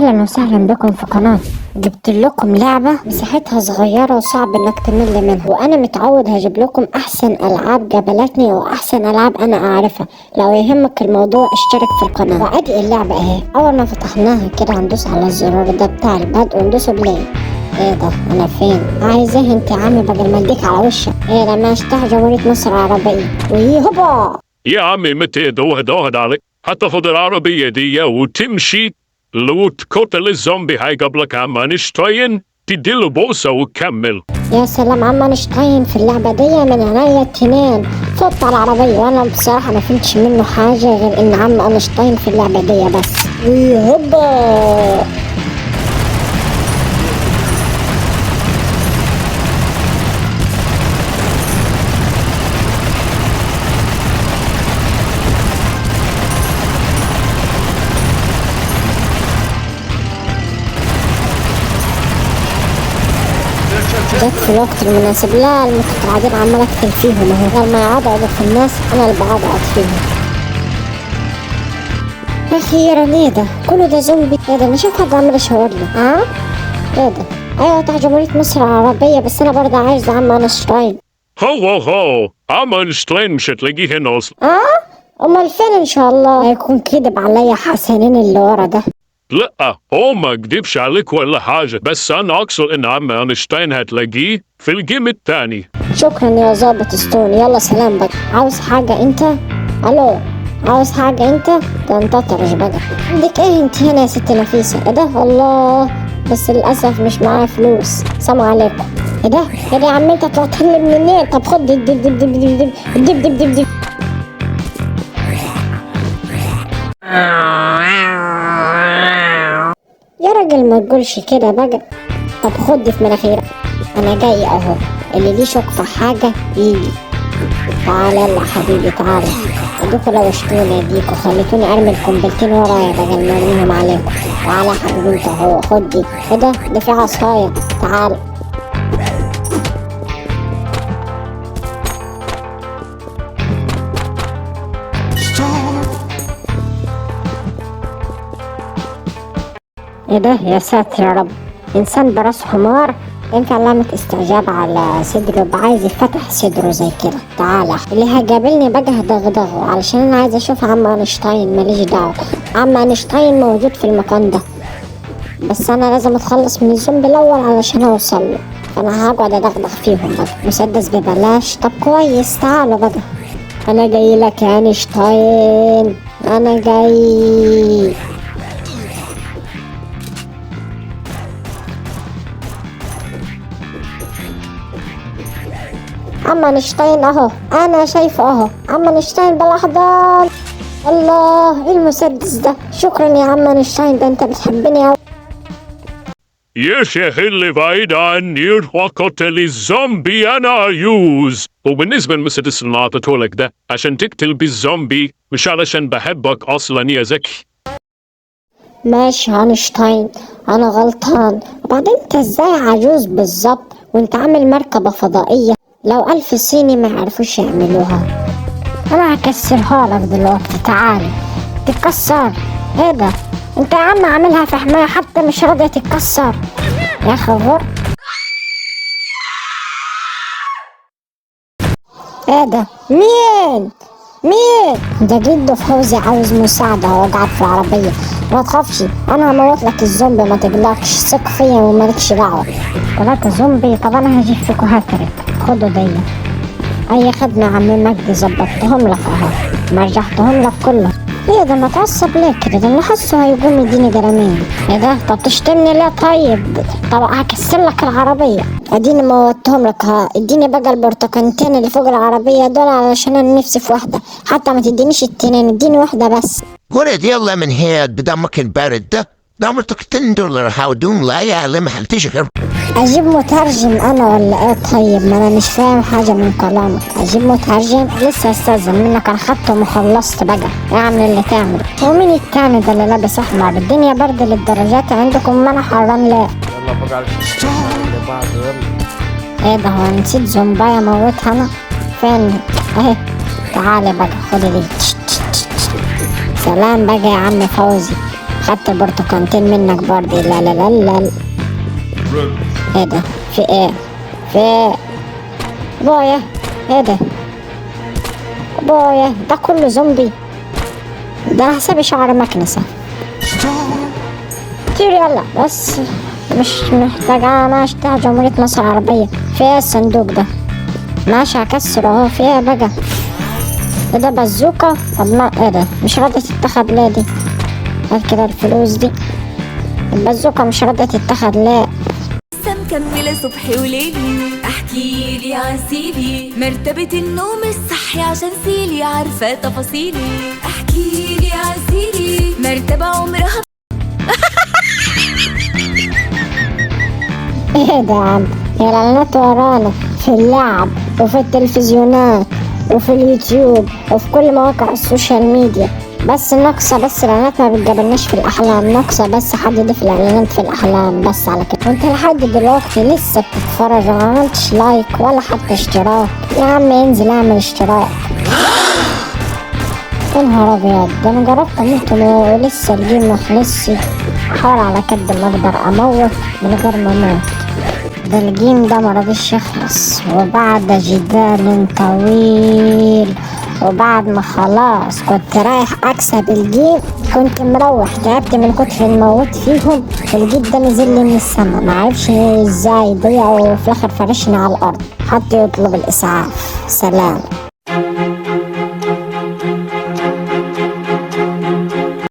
اهلا وسهلا بكم في قناة. جبت لكم لعبة مساحتها صغيرة وصعب انك تمل منها، وانا متعود هجيب لكم احسن العاب جابلتني واحسن العاب انا اعرفها. لو يهمك الموضوع اشترك في القناة. وادي اللعبة اهي. اول ما فتحناها كده هندوس على الزرار ده بتاع البدء وندوس بلاي. ايه ده؟ انا فين؟ عايز ايه انت يا عم بدل ما اديك على وشك؟ ايه ده؟ ما اشتهى جمهورية مصر العربية ويهبا يا عمي متى دوهد عليك هتاخد العربية دي وتمشي لو تقتل الزومبي هاي قبل كمان نشتين تديله بوسة وكمل. يا سلام عم اينشتاين في اللعبة دي من عينيا التنين. فوت على العربية، وانا بصراحة ما فهمتش منه حاجة غير ان عم اينشتاين في اللعبة دي بس. هوبا جت في الوقت المناسب. لا المتقاعدين عمال اقتل فيهم اهو، لما يقعدوا في الناس انا اللي بقعد فيهم. اخيرا ايه ده؟ كله ده زومبي. ايه ده؟ انا شايف حد عمال يشاور لي. ايه ده؟ ايوه بتاع جمهورية مصر العربية، بس انا برضه عايز عم اينشتاين. هو عم اينشتاين مش هتلاقيه هنا اصلا. امال فين؟ ان شاء الله هيكون كدب عليا حسنين اللي ورا ده. لا هو ما كدبش عليك ولا حاجة، بس انا اقصد ان عم اينشتاين هتلاقيه في الجيم التاني. شكرا يا ظابط ستون. يلا سلام بقى. عاوز حاجة انت؟ الو، عاوز حاجة انت؟ ده انت طرش بقى. عندك ايه انت هنا يا ست نفيسة؟ ايه ده؟ الله، بس للأسف مش معايا فلوس. سلام عليكم. ايه ده؟ ايه ده يا عم انت طلعتلي منين؟ طب خد دب دب دب دب دب دب دب دب دب. يا راجل ما تقولش كده بقى. طب خد في مناخيرك، انا جاي اهو. اللي ليه شك في حاجة يجي. تعالى يلا حبيبي تعالى. ادوكوا لوشتوني اديكوا، خليتوني ارمي القنبلتين ورايا بدل ما ارميهم عليكم. تعالى يا حبيبي انت اهو، خد دي. ايه ده في عصاية. تعالى. ايه ده؟ يا ساتر يا رب، انسان براس حمار. ينفع علامة استعجاب على صدره، عايز يفتح صدره زي كده. تعالى، اللي هيقابلني بقى هدغدغه علشان انا عايز اشوف عم اينشتاين. ماليش دعوة، عم اينشتاين موجود في المكان ده، بس انا لازم اتخلص من الزومبي الاول علشان اوصل له. انا هقعد ادغدغ فيهم بقى. مسدس ببلاش؟ طب كويس. تعالوا بقى، انا جاي لك يا اينشتاين، انا جاي. عم اينشتاين اهو، انا شايفه اهو. عم اينشتاين بالاحضان. الله، ايه المسدس ده؟ شكرا يا عم اينشتاين، ده انت بتحبني اوي. يا شيخ اللي بعيد عني وقتل الزومبي انا يوز. وبالنسبة للمسدس اللي اعطيته لك ده عشان تقتل بالزومبي، مش علشان بحبك اصلا يا زكي. ماشي يا اينشتاين، انا غلطان. وبعدين انت ازاي عجوز بالظبط وانت عامل مركبة فضائية؟ لو 1000 صيني ما يعرفوش يعملوها. انا هكسرها لك دلوقتي. تعالي. تتكسر؟ ايه ده؟ انت يا عم عاملها في حماية حتى مش راضية تتكسر يا خبر. ايه ده؟ مين ده؟ جده فوزي عاوز مساعدة، هو قاعد في العربية. ما تخافش، انا هموت لك الزومبي، ما تقلقش، ثق فيا ومالكش دعوة. 3 زومبي؟ طب انا هجيب فيكوا هاتريك. خدوا دي. اي خدمة يا عم مجدي، ظبطتهم لك اهو، مرجحتهم لك كله. ايه ده؟ ما تعصب ليه كده؟ ده انا حاسه هيقوم يديني جرامين. ايه ده؟ طب تشتمني ليه طيب؟ طب هكسر لك العربية. اديني موتهم لك اهو. اديني بقى البرتقانتين اللي فوق العربية دول علشان انا نفسي في واحدة. حتى ما تدينيش التنين، اديني واحدة بس. ولد يلا من هنا بدمك البارد ده. دمرتك $10 هودون لا يعلم هل تشغل. اجيب مترجم انا ولا ايه؟ طيب ما انا مش فاهم حاجة من كلامك. اجيب مترجم؟ لسه استاذن منك، انا خدته وخلصت بقى. اعمل اللي تعمل. ومين التاني ده اللي لابس احمر؟ الدنيا برد للدرجات عندكم؟ ما انا حران ليه؟ يلا بقى على بعض. يلا ايه ده؟ هو نسيت زومبايا موتها انا؟ فين اهي؟ تعالى بقى خد دي. سلام بقى يا عم فوزي، خدت البرتقانتين منك برضه. لا لا لا لا. ايه ده؟ في ايه؟ في ايه؟ بويا، ايه ده؟ بويا ده كله زومبي. ده انا حسابي شعر مكنسة. طير يلا بس. مش محتاجة. انا اشتري جمهورية مصر العربية. في ايه الصندوق ده؟ ماشي هكسره اهو. في ايه بقى؟ ايه ده بازوكا؟ طب ما ايه ده؟ مش راضية تتاخد ليه دي؟ هات كده الفلوس دي. البازوكا مش راضية تتاخد ليه؟ لسه مكملة صبحي وليلي، احكيلي عن سيلي، مرتبة النوم الصحي عشان سيلي عارفة تفاصيلي. احكيلي عن سيلي، مرتبة عمرها ايه ده يا عم؟ هي الاعلانات ورانا في اللعب وفي التلفزيونات وفي اليوتيوب وفي كل مواقع السوشيال ميديا. بس ناقصة بس الاعلانات ما بتجابلناش في الاحلام. ناقصة بس حد يضيف الاعلانات في الاحلام بس على كده. وانت لحد دلوقتي لسه بتتفرج وما عملتش لايك ولا حتى اشتراك. يا عم انزل اعمل اشتراك. يا نهار ابيض، ده انا جربت اموت ولسه الجيم مخلصش. حاول على قد ما اقدر اموت من غير ما اموت. ده الجيم ده مرضيش يخلص. وبعد جدال طويل وبعد ما خلاص كنت رايح اكسب الجيم، كنت مروح تعبت من كتر الموت فيهم. الجيم ده نزل لي من السما، معرفش ازاي ضيع وفي الاخر فرشني على الارض. حد يطلب الاسعاف. سلام.